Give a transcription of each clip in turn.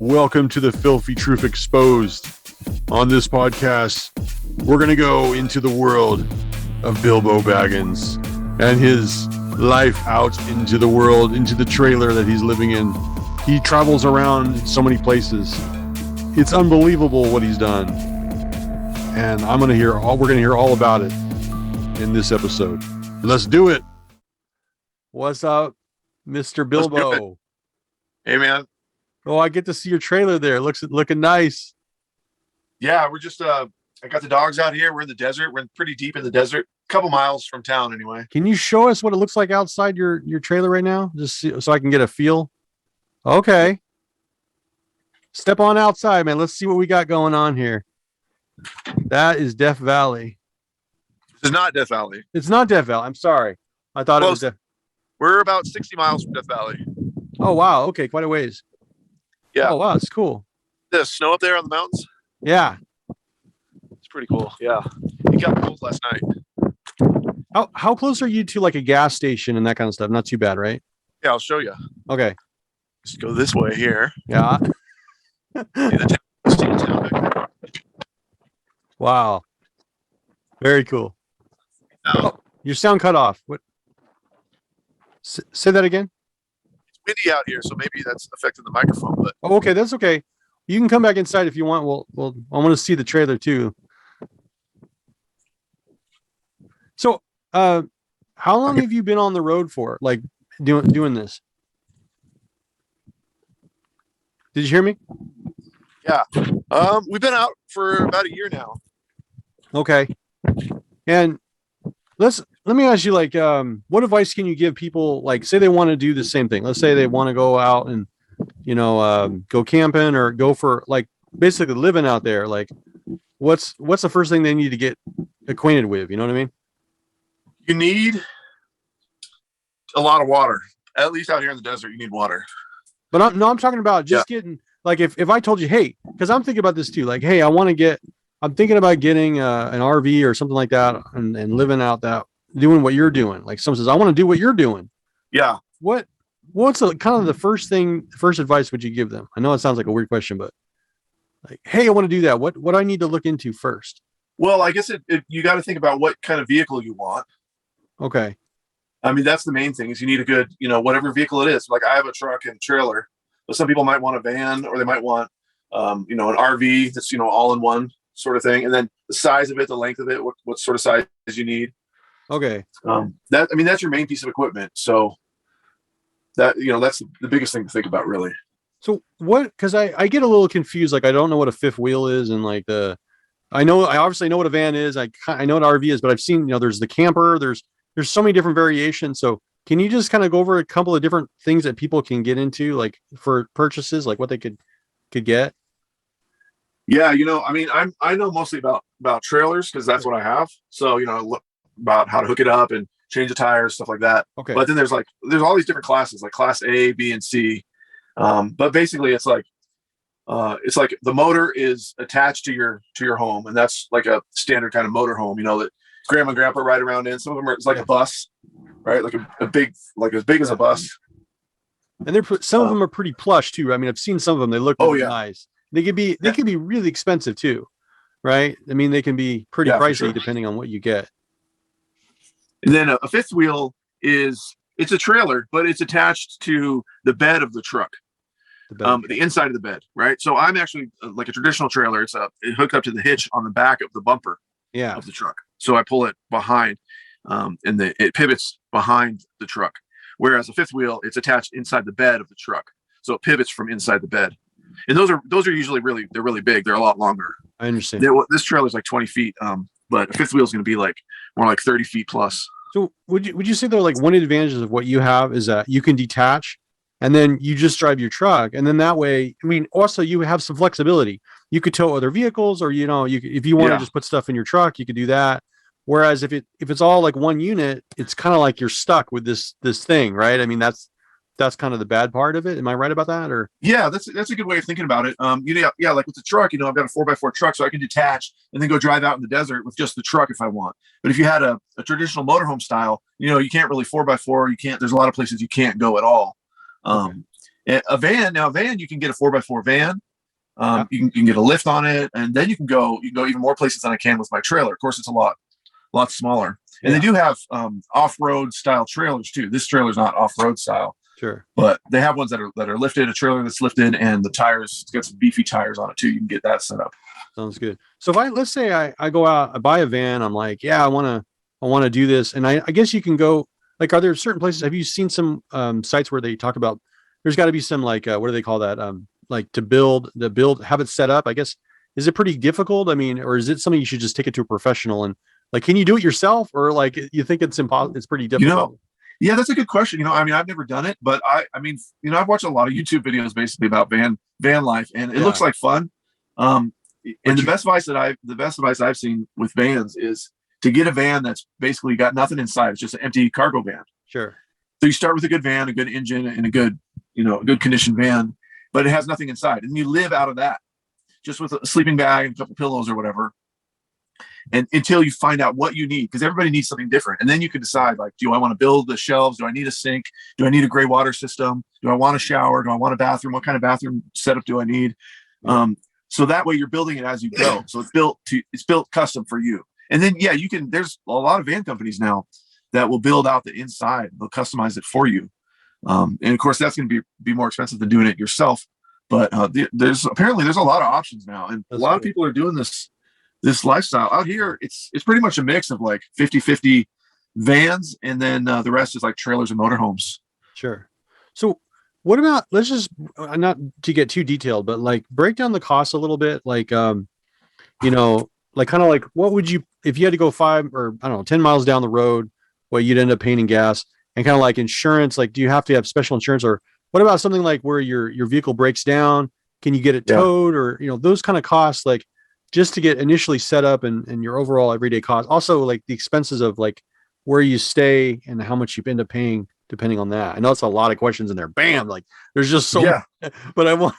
Welcome to the Filthy Truth Exposed. On this podcast, we're going to go into the world of Bilbo Baggins and his life out into the world, into the trailer that he's living in. He travels around so many places. It's unbelievable what he's done. And we're going to hear all about it in this episode. Let's do it. What's up, Mr. Bilbo? Hey, man. Oh, I get to see your trailer there. Looking nice. Yeah, we're just I got the dogs out here. We're in the desert. We're pretty deep in the desert, a couple miles from town anyway. Can you show us what it looks like outside your trailer right now? So I can get a feel. Okay. Step on outside, man. Let's see what we got going on here. That is Death Valley. It's not Death Valley. It's not Death Valley. I'm sorry. I thought Close. It was We're about 60 miles from Death Valley. Oh, wow. Okay, quite a ways. Yeah. Oh, wow. It's cool. There's snow up there on the mountains. Yeah. It's pretty cool. Yeah. It got cold last night. How close are you to like a gas station and that kind of stuff? Not too bad, right? Yeah, I'll show you. Okay. Just go this way here. Yeah. See the town back there? Wow. Very cool. Now, your sound cut off. What? Say that again. it's windy out here, so maybe that's affecting the microphone. But Oh, okay. That's okay. You can come back inside if you want. Well, I want to see the trailer too. So, how long have you been on the road for? Like doing this? Did you hear me? yeah, we've been out for about a year now. Okay. And let me ask you, like, what advice can you give people, like, say they want to do the same thing? Let's say they want to go out and, go camping or go for, like, basically living out there. Like, what's the first thing they need to get acquainted with? You know what I mean? You need a lot of water. At least out here in the desert, you need water. But I'm talking about just getting, like, if I told you, hey, because I'm thinking about this too, like, hey, I'm thinking about getting an RV or something like that and living out that, doing what you're doing. Like someone says, I want to do what you're doing. Yeah. What's kind of the first advice would you give them? I know it sounds like a weird question, but like, hey, I want to do that. What do I need to look into first? Well, I guess you got to think about what kind of vehicle you want. Okay. I mean, that's the main thing is you need a good, whatever vehicle it is. Like I have a truck and trailer, but some people might want a van or they might want, an RV that's, all in one sort of thing. And then the size of it, the length of it, what sort of size you need. Okay. That's your main piece of equipment. So that, that's the biggest thing to think about really. So cause I get a little confused. Like, I don't know what a fifth wheel is. And like I obviously know what a van is. I know what RV is, but I've seen, there's the camper, there's so many different variations. So can you just kind of go over a couple of different things that people can get into, like for purchases, like what they could get? Yeah. I know mostly about trailers because that's what I have. So, look about how to hook it up and change the tires, stuff like that. Okay. But then there's all these different classes, like class A, B, and C. But basically it's like the motor is attached to your home, and that's like a standard kind of motor home, that grandma and grandpa ride around in. Some of them it's like a bus, right? Like a big, like as big as a bus. And some of them are pretty plush too. I mean, I've seen some of them. They look really nice. They could be really expensive too, right? I mean, they can be pretty pricey depending on what you get. And then a fifth wheel it's a trailer, but it's attached to the bed of the truck, the inside of the bed, right? So I'm actually like a traditional trailer. It's hooked up to the hitch on the back of the bumper of the truck. So I pull it behind, and it pivots behind the truck. Whereas a fifth wheel, it's attached inside the bed of the truck, so it pivots from inside the bed. And those are usually they're really big. They're a lot longer. I understand. This trailer is like 20 feet, but a fifth wheel is going to be like more like 30 feet plus. So would you say, though, like one of the advantages of what you have is that you can detach and then you just drive your truck, and then that way, I mean, also you have some flexibility. You could tow other vehicles, or if you want to just put stuff in your truck, you could do that. Whereas if it's all like one unit, it's kind of like you're stuck with this thing, right? I mean, that's kind of the bad part of it. Am I right about that? Or yeah, that's a good way of thinking about it. Like with the truck, I've got a 4x4 truck, so I can detach and then go drive out in the desert with just the truck if I want. But if you had a traditional motorhome style, you can't really 4x4. You can't. There's a lot of places you can't go at all. A van, you can get a 4x4 van. Yeah. You can get a lift on it, and then you can go even more places than I can with my trailer. Of course, it's a lot smaller. And they do have off-road style trailers too. This trailer's not off-road style. Sure. But they have ones that are lifted, a trailer that's lifted, and the tires, it's got some beefy tires on it too. You can get that set up. Sounds good. So if let's say I go out, I buy a van, I'm like, yeah, I want to do this. And I guess you can go, like, are there certain places, have you seen some sites where they talk about, there's got to be some like, what do they call that? Like to build, have it set up, I guess. Is it pretty difficult? I mean, or is it something you should just take it to a professional and like, can you do it yourself? Or like, you think it's impossible? It's pretty difficult. Yeah, that's a good question. I mean, I've never done it, but I mean, I've watched a lot of YouTube videos basically about van life, and it looks like fun. And the best advice I've seen with vans is to get a van that's basically got nothing inside. It's just an empty cargo van. Sure. So you start with a good van, a good engine, and a good conditioned van, but it has nothing inside, and you live out of that, just with a sleeping bag and a couple pillows or whatever. And until you find out what you need, because everybody needs something different. And then you can decide, like, do I want to build the shelves? Do I need a sink? Do I need a gray water system? Do I want a shower? Do I want a bathroom? What kind of bathroom setup do I need? So that way you're building it as you go. So it's built custom for you. And then, there's a lot of van companies now that will build out the inside. They'll customize it for you. And of course that's going to be more expensive than doing it yourself. But there's a lot of options now. And a lot of people are doing this lifestyle out here. It's pretty much a mix of like 50-50 vans, and then the rest is like trailers and motorhomes. Sure. So what about, let's just, not to get too detailed, but like break down the cost a little bit. Like, like kind of like, what would you, if you had to go 10 miles down the road, what you'd end up paying in gas, and kind of like insurance, like, do you have to have special insurance? Or what about something like where your vehicle breaks down? Can you get it towed? Or, those kind of costs, like, just to get initially set up and your overall everyday cost. Also, like the expenses of like where you stay and how much you end up paying depending on that. I know it's a lot of questions in there. Bam! Like there's just so much, but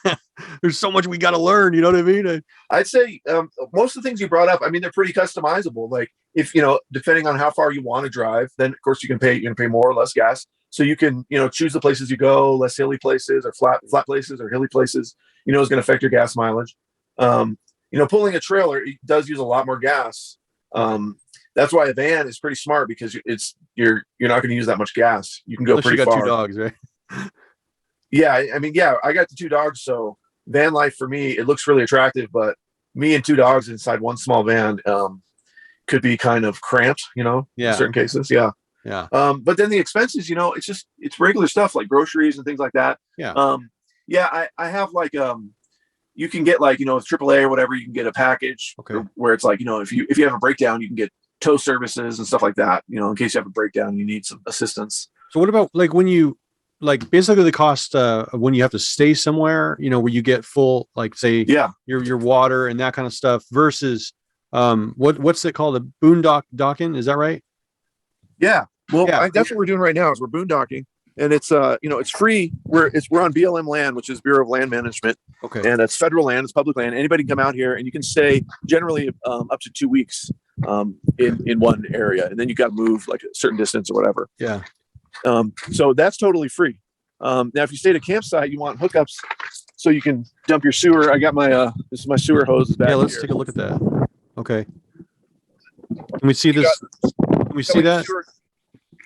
there's so much we got to learn. You know what I mean? I'd say most of the things you brought up, I mean, they're pretty customizable. Like if, depending on how far you want to drive, then of course you're going to pay more or less gas. So you can, choose the places you go, less hilly places or flat places or hilly places, is going to affect your gas mileage. Pulling a trailer, it does use a lot more gas. That's why a van is pretty smart, because you're not going to use that much gas. You can go pretty far. You got 2 dogs, right? I got the 2 dogs. So van life for me, it looks really attractive, but me and 2 dogs inside one small van could be kind of cramped, in certain cases. Yeah. Yeah. But then the expenses, it's regular stuff like groceries and things like that. Yeah. I have like, you can get like, AAA or whatever, you can get a package where it's like, if you have a breakdown, you can get tow services and stuff like that, in case you have a breakdown, you need some assistance. So what about like when you, like basically the cost of when you have to stay somewhere, where you get full, like say your water and that kind of stuff versus what's it called? A docking? Is that right? Yeah. Well, that's what we're doing right now is we're boondocking. And it's it's free. We're on BLM land, which is Bureau of Land Management. Okay. And it's federal land, it's public land. Anybody can come out here and you can stay generally up to 2 weeks in one area, and then you got to move like a certain distance or whatever. Yeah. So that's totally free. Now, if you stay at a campsite, you want hookups so you can dump your sewer. I got my this is my sewer hose back. Yeah, let's take a look at that. Okay. Can we see this? Can we see that?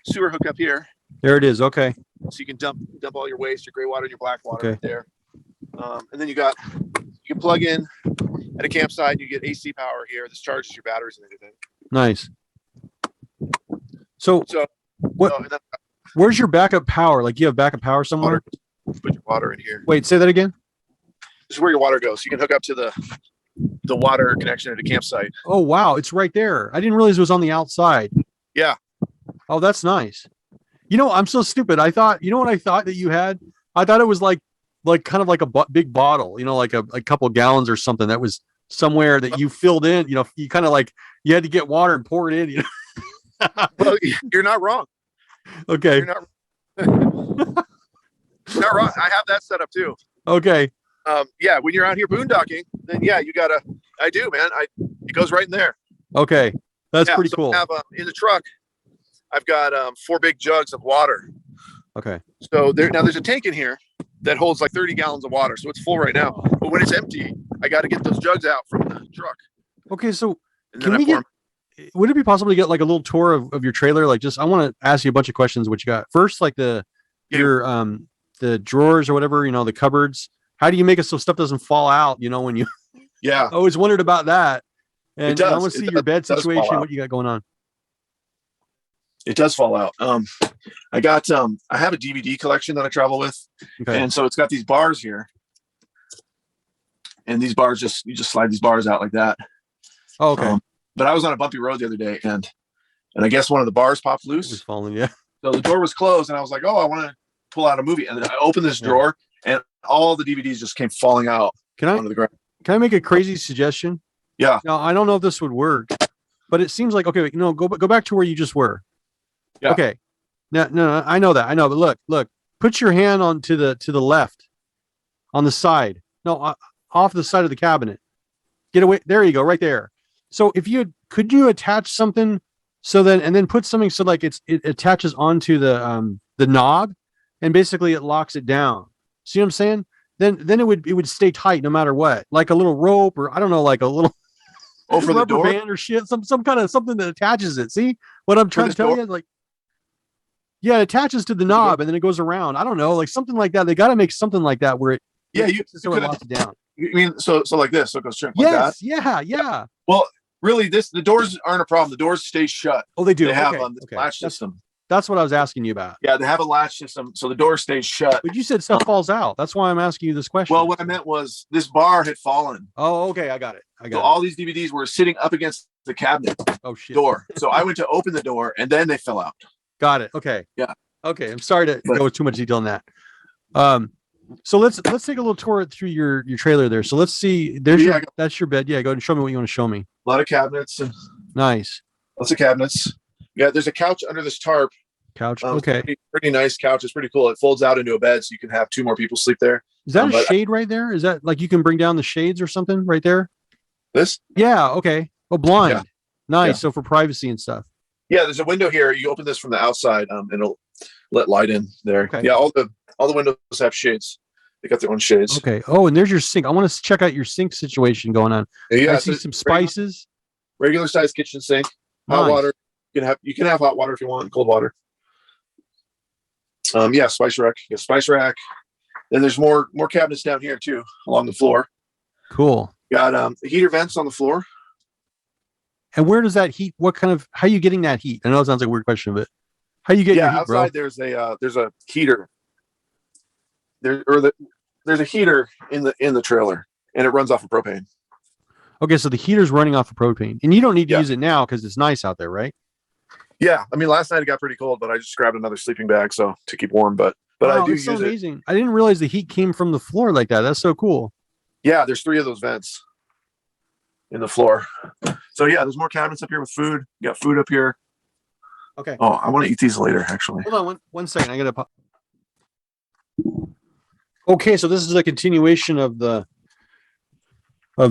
Sewer hookup here. There it is. Okay. So you can dump all your waste, your gray water, and your black water right there. And then you can plug in at a campsite. You get AC power here. This charges your batteries and everything. Nice. So where's your backup power? Like you have backup power somewhere? Put your water in here. Wait, say that again. This is where your water goes. You can hook up to the water connection at a campsite. Oh, wow. It's right there. I didn't realize it was on the outside. Yeah. Oh, that's nice. I'm so stupid. I thought, what I thought that you had? I thought it was like kind of like a big bottle, like a couple gallons or something that was somewhere that you filled in, you kind of like, you had to get water and pour it in. Well, you're not wrong. Okay. You're not wrong. I have that set up too. Okay. When you're out here boondocking, then I do, man. It goes right in there. Okay. That's pretty cool. I have, in the truck, I've got 4 big jugs of water. Okay. So there's a tank in here, that holds like 30 gallons of water. So it's full right now. But when it's empty, I got to get those jugs out from the truck. Okay, so And can then we get? Would it be possible to get like a little tour of your trailer? Like, just I want to ask you a bunch of questions. What you got first? Like the drawers or whatever. You know, the cupboards. How do you make it so stuff doesn't fall out? You know, when you. Yeah. I always wondered about that. And I want to see your bed situation. What you got going on? It does fall out. I have a DVD collection that I travel with. Okay. And so it's got these bars here. And these bars you just slide these bars out like that. Oh, okay. But I was on a bumpy road the other day and I guess one of the bars popped loose. It was falling, yeah. So the door was closed and I was like, oh, I want to pull out a movie. And then I opened this drawer and all the DVDs just came falling out onto the ground. Can I make a crazy suggestion? Yeah. Now, I don't know if this would work, but it seems like, okay, no, go back to where you just were. Yeah. Okay. No, I know that. I know, but look, put your hand on to the left on the side. No, off the side of the cabinet. Get away. There you go. Right there. So could you attach something and then put something so like it attaches onto the knob and basically it locks it down. See what I'm saying? Then it would stay tight no matter what, like a little rope or I don't know, like a little for the door band or shit, some kind of something that attaches it. See what I'm trying to tell you? Like, yeah, it attaches to the knob and then it goes around. I don't know, like something like that. They got to make something like that where it it locks it down. You mean so like this? So it goes straight like that? Yeah. Well, really, the doors aren't a problem. The doors stay shut. Oh, they do. They have this latch system. That's what I was asking you about. Yeah, they have a latch system, so the door stays shut. But you said stuff falls out. That's why I'm asking you this question. Well, what I meant was this bar had fallen. Oh, okay, I got it. So all these DVDs were sitting up against the cabinet door. So I went to open the door, and then they fell out. Got it. Okay. Yeah. Okay, I'm sorry to go with too much detail on that. So let's take a little tour through your trailer there. So let's see. That's your bed. Yeah, go ahead and show me what you want to show me. A lot of cabinets. Nice. Lots of cabinets. Yeah, there's a couch under this tarp. Couch. Okay. Pretty nice couch. It's pretty cool. It folds out into a bed, so you can have 2 more people sleep there. Is that a shade right there? Is that like you can bring down the shades or something right there? This? Yeah. Okay. Oh, blind. Yeah. Nice. Yeah. So for privacy and stuff. Yeah, there's a window here. You open this from the outside, and it'll let light in there. Okay. Yeah, all the windows have shades. They got their own shades. Okay. Oh, and there's your sink. I want to check out your sink situation going on. Yeah, I see some spices. Regular size kitchen sink. Hot water. You can have hot water if you want, cold water. Spice rack. Yeah, spice rack. Then there's more cabinets down here too, along the floor. Cool. Got heater vents on the floor. And where does that heat? How are you getting that heat? I know it sounds like a weird question, but how you get your heat, outside bro? There's a heater. There's a heater in the trailer, and it runs off of propane. Okay, so the heater's running off of propane, and you don't need to use it now because it's nice out there, right? Yeah, I mean, last night it got pretty cold, but I just grabbed another sleeping bag to keep warm. But wow, I do use it. Amazing. I didn't realize the heat came from the floor like that. That's so cool. Yeah, there's 3 of those vents in the floor. So yeah, there's more cabinets up here with food. You got food up here. Okay. Oh, I want to eat these later, actually. Hold on one second. I gotta pop. Okay, so this is a continuation of the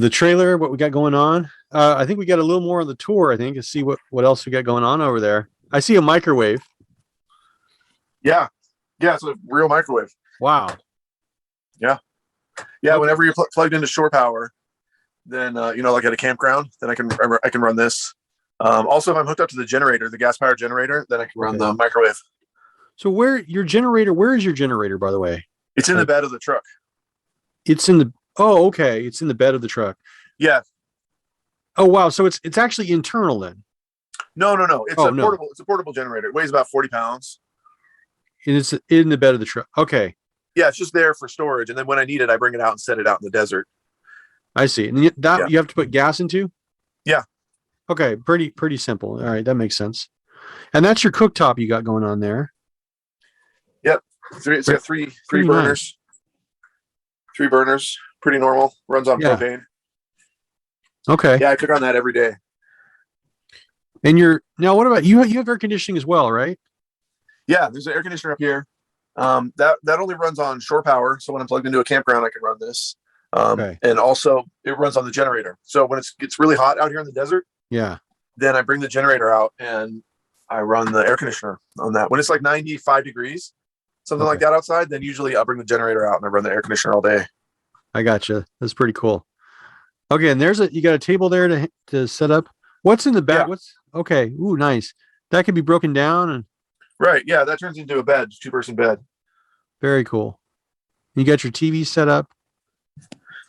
trailer, what we got going on. I think we got a little more on the tour, I think, to see what else we got going on over there. I see a microwave. Yeah, it's a real microwave. Wow. Yeah. Whenever you're plugged into shore power, then like at a campground, then I can run this. Also, if I'm hooked up to the generator, the gas powered generator, then I can run the microwave. So where is your generator, by the way? It's in the bed of the truck. It's in the okay. It's in the bed of the truck. Yeah. Oh wow. So it's actually internal then. No. Portable. It's a portable generator. It weighs about 40 pounds. And it's in the bed of the truck. Okay. Yeah, it's just there for storage, and then when I need it, I bring it out and set it out in the desert. I see. And you have to put gas into? Yeah. Okay. Pretty simple. All right, that makes sense. And that's your cooktop you got going on there. Yep. It's got three burners. Nice. 3 burners. Pretty normal. Runs on propane. Okay. Yeah, I cook on that every day. And now what about you? You have air conditioning as well, right? Yeah, there's an air conditioner up here. That only runs on shore power. So when I'm plugged into a campground, I can run this. And also it runs on the generator. So when it gets really hot out here in the desert, then I bring the generator out and I run the air conditioner on that. When it's like 95 degrees, something like that outside, then usually I'll bring the generator out and I run the air conditioner all day. I gotcha. That's pretty cool. Okay, and you got a table there to set up. What's in the back? Yeah. Okay? Ooh, nice. That can be broken down and Right. Yeah, that turns into a bed, 2-person bed. very cool. You got your TV set up.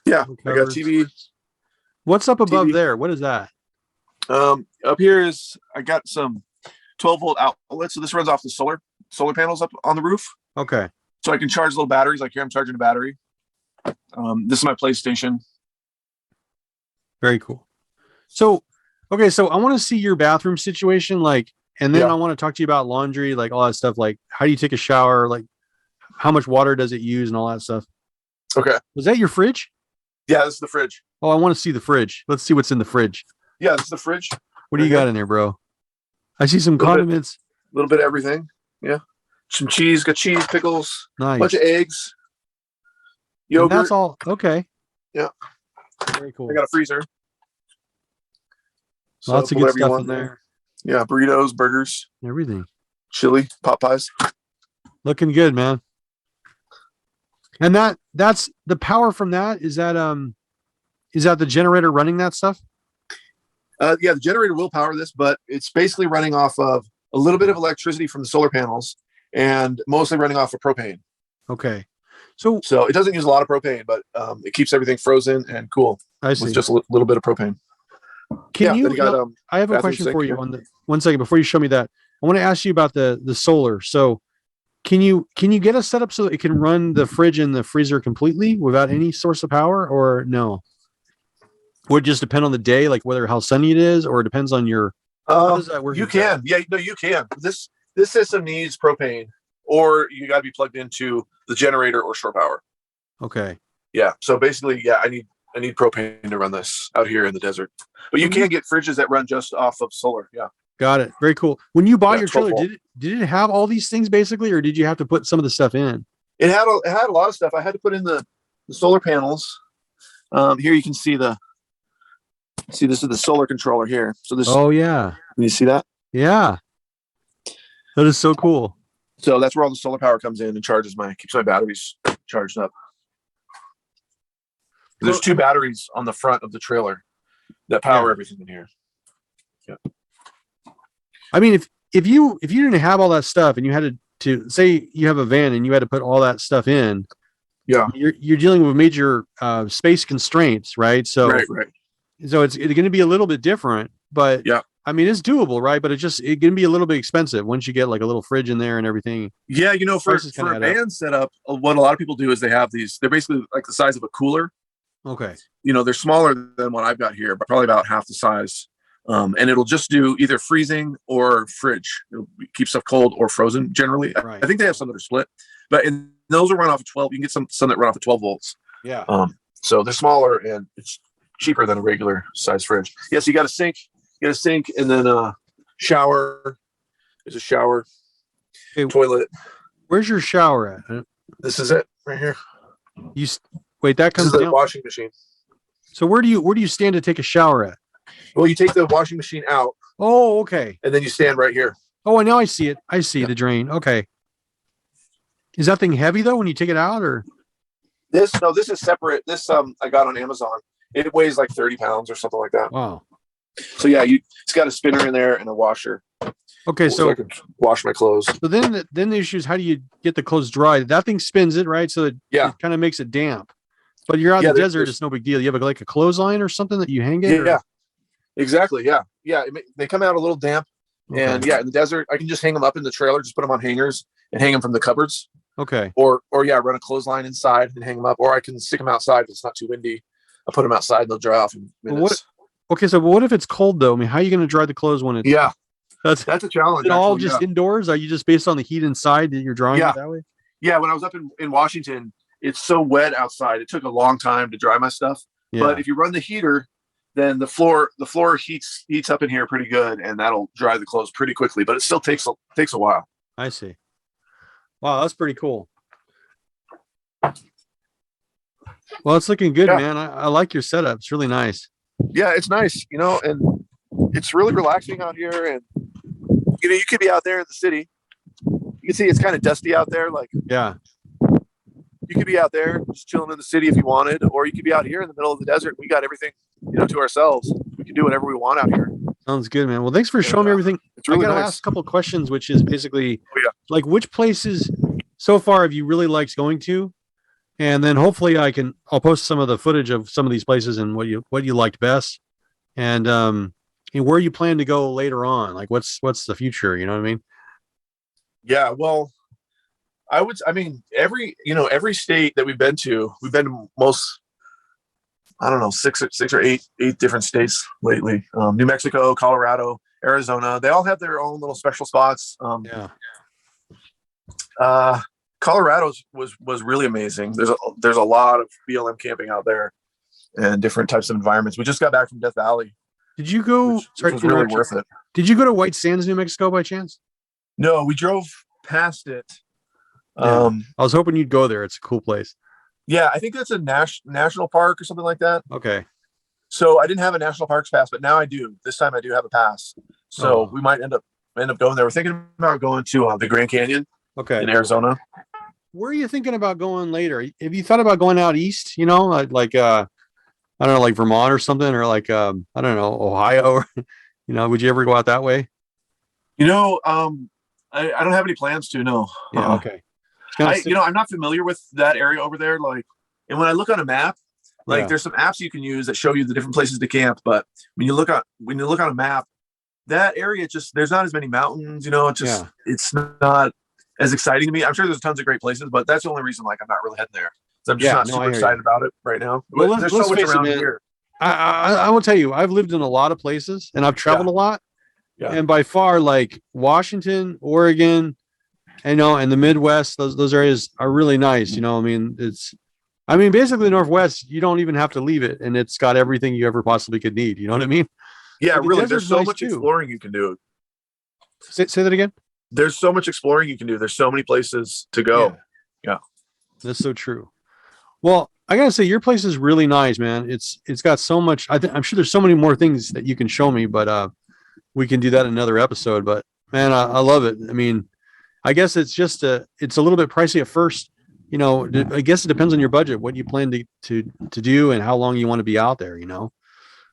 Yeah, I got TV. What's up above TV. there? What is that? Up here is I got some 12-volt outlets. So this runs off the solar panels up on the roof. Okay. So I can charge little batteries. Like here, I'm charging a battery. This is my PlayStation. Very cool. So, okay, so I want to see your bathroom situation, like, and then I want to talk to you about laundry, like all that stuff. Like, how do you take a shower? Like, how much water does it use and all that stuff? Okay. Was that your fridge? Yeah, this is the fridge. Oh, I want to see the fridge. Let's see what's in the fridge. Yeah, this is the fridge. What do you got in there, bro? I see some condiments. A little bit of everything. Yeah. Some cheese. Got cheese, pickles. Nice. Bunch of eggs. Yogurt. And that's all. Okay. Yeah. Very cool. I got a freezer. So lots of good stuff in there. Yeah, burritos, burgers. Everything. Chili, pot pies. Looking good, man. And that's the power from that. Is that the generator running that stuff? Yeah, the generator will power this, but it's basically running off of a little bit of electricity from the solar panels and mostly running off of propane. Okay. So it doesn't use a lot of propane, but it keeps everything frozen and cool. I see. With just a little bit of propane. I have a question for you on the 1 second before you show me that. I want to ask you about the solar. So can you get a setup so that it can run the fridge and the freezer completely without any source of power, or no? Would it just depend on the day, like whether how sunny it is, or it depends on your how does that work? You can. Yeah, no, you can. This system needs propane, or you got to be plugged into the generator or shore power. Okay. Yeah. So basically, yeah, I need propane to run this out here in the desert. But you can get fridges that run just off of solar. Yeah. Got it. Very cool. When you bought your trailer, 12 volt. did it have all these things basically, or did you have to put some of the stuff in? It had a lot of stuff. I had to put in the solar panels. Here you can see this is the solar controller here. So this. Oh yeah. Can you see that? Yeah. That is so cool. So that's where all the solar power comes in and keeps my batteries charged up. There's 2 batteries on the front of the trailer that power everything in here. Yeah. I mean, if you didn't have all that stuff and you had to say you have a van and you had to put all that stuff in, you're dealing with major space constraints, right? So right. So it's going to be a little bit different, but yeah, I mean it's doable, right? But it's going to be a little bit expensive once you get like a little fridge in there and everything. Yeah, for a van setup, what a lot of people do is they have these. They're basically like the size of a cooler. Okay. They're smaller than what I've got here, but probably about half the size. And it'll just do either freezing or fridge. It'll keep stuff cold or frozen generally. Right. I think they have some that are split, but those will run off of 12. You can get some that run off of 12 volts. Yeah. So they're smaller and it's cheaper than a regular size fridge. Yes, you got a sink. And then a shower. There's a shower. Okay, toilet. Where's your shower at? This is it right here. Wait, that comes down. The washing machine. So where do you stand to take a shower at? Well, you take the washing machine out. Oh, okay. And then you stand right here. Oh, now I see it. I see the drain. Okay. Is that thing heavy though when you take it out, or? This is separate. This I got on Amazon. It weighs like 30 pounds or something like that. Wow. So yeah, it's got a spinner in there and a washer. Okay, so I can wash my clothes. So then the issue is, how do you get the clothes dry? That thing spins it, right? So it kind of makes it damp. But you're out in the desert, it's no big deal. You have like a clothesline or something that you hang it? Yeah, exactly. Yeah. They come out a little damp. Okay. And in the desert, I can just hang them up in the trailer, just put them on hangers and hang them from the cupboards. Okay. Or run a clothesline inside and hang them up. Or I can stick them outside if it's not too windy. I'll put them outside and they'll dry off in minutes. So what if it's cold though? I mean, how are you going to dry the clothes when it's... Yeah. That's a challenge. Is it all just indoors? Are you just based on the heat inside that you're drying it that way? Yeah. When I was up in Washington, it's so wet outside. It took a long time to dry my stuff. Yeah. But if you run the heater, then the floor heats up in here pretty good, and that'll dry the clothes pretty quickly. But it still takes a while. I see. Wow, that's pretty cool. Well, it's looking good, man. I like your setup. It's really nice. Yeah, it's nice, and it's really relaxing out here. And you could be out there in the city, can see it's kind of dusty out there. Like, Yeah. you could be out there just chilling in the city if you wanted, or you could be out here in the middle of the desert. We got everything, to ourselves. We can do whatever we want out here. Sounds good, man. Well, thanks for showing me everything. It's really I got to nice. ask a couple of questions, which is basically, Yeah. which places so far have you really liked going to? And then hopefully I'll post some of the footage of some of these places and what you liked best. And where you plan to go later on. Like what's the future? You know what I mean? Yeah. Well, every state that we've been to most, I don't know, six or eight different states lately. New Mexico, Colorado, Arizona, they all have their own little special spots. Colorado was really amazing. There's a lot of BLM camping out there and different types of environments. We just got back from Death Valley. Did you go? Which was really worth it. Did you go to White Sands, New Mexico, by chance? No, we drove past it. Yeah. I was hoping you'd go there. It's a cool place. Yeah, I think that's a national park or something like that. Okay. So I didn't have a national parks pass, but now I do. This time I do have a pass. So we might end up going there. We're thinking about going to the Grand Canyon. Okay. In Arizona. Where are you thinking about going later? Have you thought about going out east? I don't know, like Vermont or something, or like I don't know, Ohio. Would you ever go out that way? I don't have any plans to. No. Yeah. Okay. I'm not familiar with that area over there. Like, and when I look on a map, there's some apps you can use that show you the different places to camp. But when you look on a map, that area there's not as many mountains. It's not as exciting to me. I'm sure there's tons of great places, but that's the only reason I'm not really heading there. So I'm just not super excited about it right now. Well, there's so much around here. I will tell you, I've lived in a lot of places and I've traveled a lot. Yeah. And by far, like Washington, Oregon, and the Midwest, those areas are really nice. Basically the Northwest, you don't even have to leave it, and it's got everything you ever possibly could need. You know what I mean? Yeah, really. There's so much exploring you can do. Say that again. There's so much exploring you can do. There's so many places to go. Yeah. That's so true. Well, I gotta say, your place is really nice, man. It's got so much. I'm sure there's so many more things that you can show me, but we can do that in another episode. But man, I love it. I guess it's just it's a little bit pricey at first. I guess it depends on your budget, what you plan to do, and how long you want to be out there.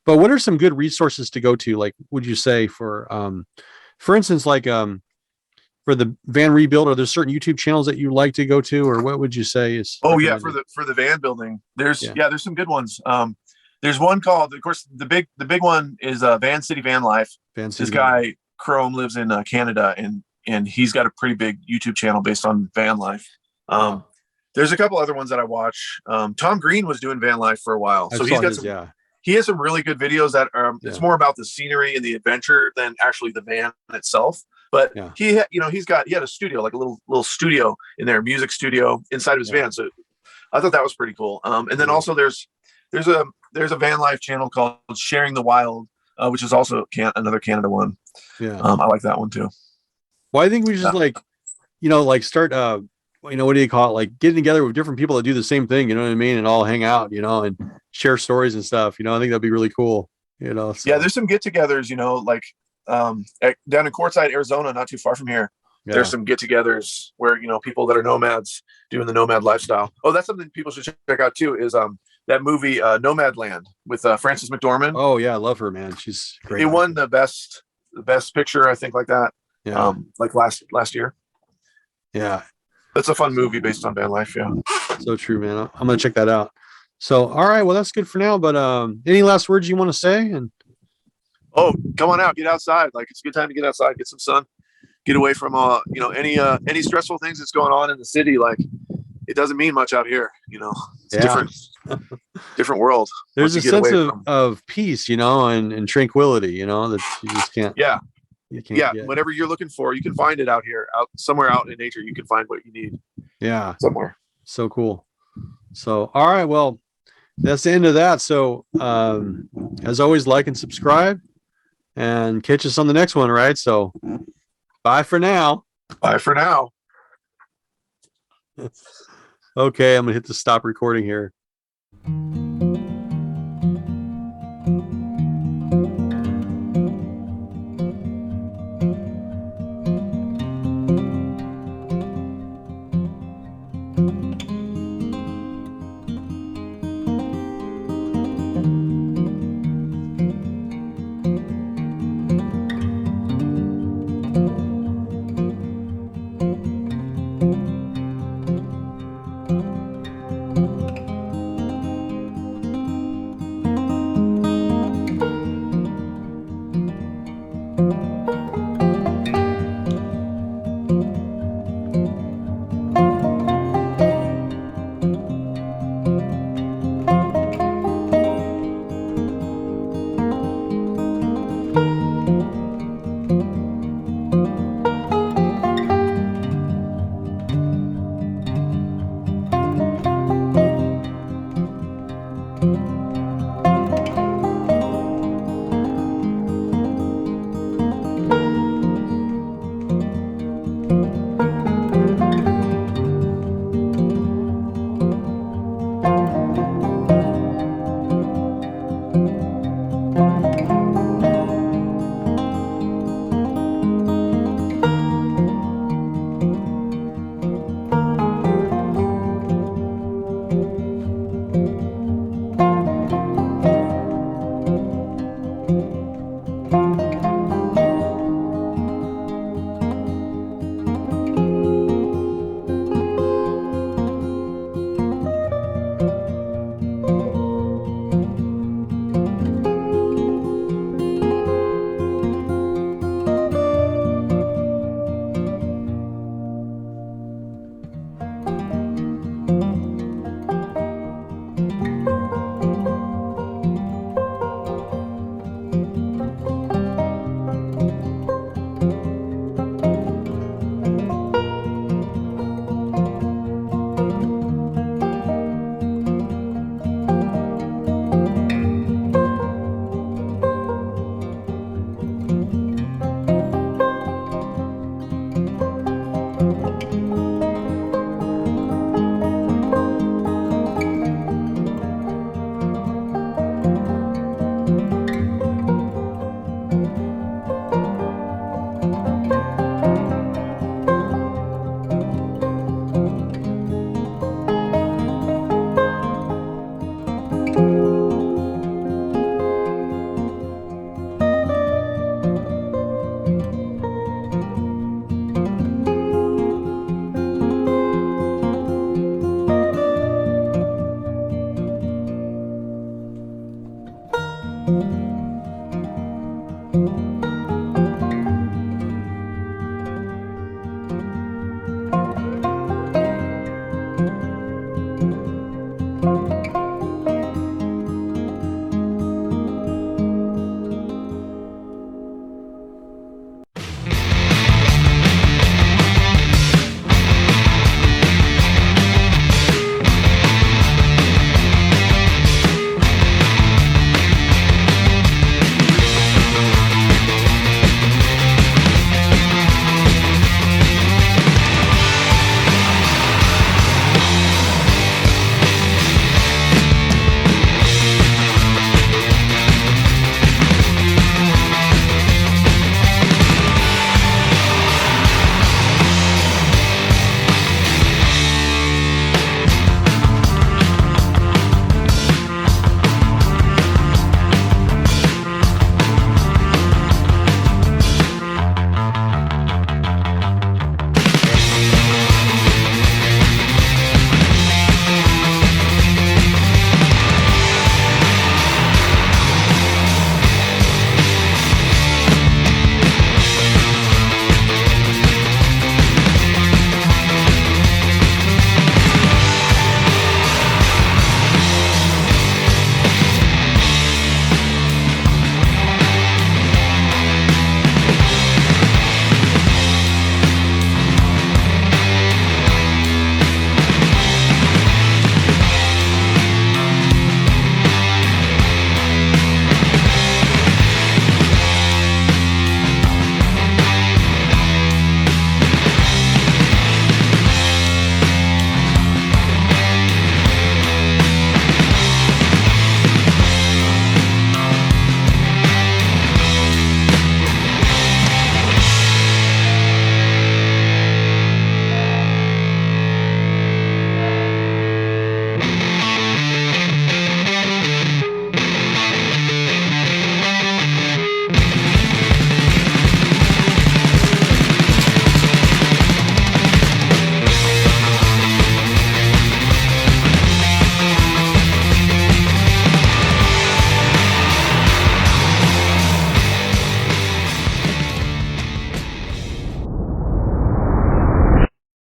But what are some good resources to go to? Like, would you say for instance, like for the van rebuild, are there certain YouTube channels that you like to go to, or what would you say is? Oh yeah, for the van building, there's some good ones. There's one called, of course, the big one is Van City Van Life. This guy Chrome lives in Canada, and he's got a pretty big YouTube channel based on van life. There's a couple other ones that I watch. Tom Green was doing van life for a while, so he's got he has some really good videos that it's more about the scenery and the adventure than actually the van itself. But he had a studio, like a little studio in there, music studio inside of his van. So I thought that was pretty cool. And then also there's a van life channel called Sharing the Wild, which is also another Canada one. Yeah. I like that one too. Well, I think we just start, what do you call it? Like getting together with different people that do the same thing, you know what I mean? And all hang out, and share stories and stuff. I think that'd be really cool, so. Yeah, there's some get-togethers, down in Quartzsite, Arizona, not too far from here. Yeah. There's some get-togethers where, people that are nomads doing the nomad lifestyle. Oh, that's something people should check out too, is that movie Nomadland with Frances McDormand. Oh yeah, I love her, man. She's great. It won the best picture, I think, like that. Yeah. Like last year. Yeah. That's a fun movie based on van life. Yeah. So true, man. I'm gonna check that out. So, all right, well, that's good for now. But any last words you want to say? And come on out, get outside. Like, it's a good time to get outside, get some sun, get away from any stressful things that's going on in the city. Like, it doesn't mean much out here. It's different world. There's a sense of peace, and tranquility. That you just can't. Yeah. Whatever you're looking for, you can find it out here, somewhere out in nature. You can find what you need. Yeah, somewhere. So cool. So, all right, well, that's the end of that. So, as always, like and subscribe, and catch us on the next one. Right. So, bye for now. Bye for now. Okay, I'm gonna hit the stop recording here.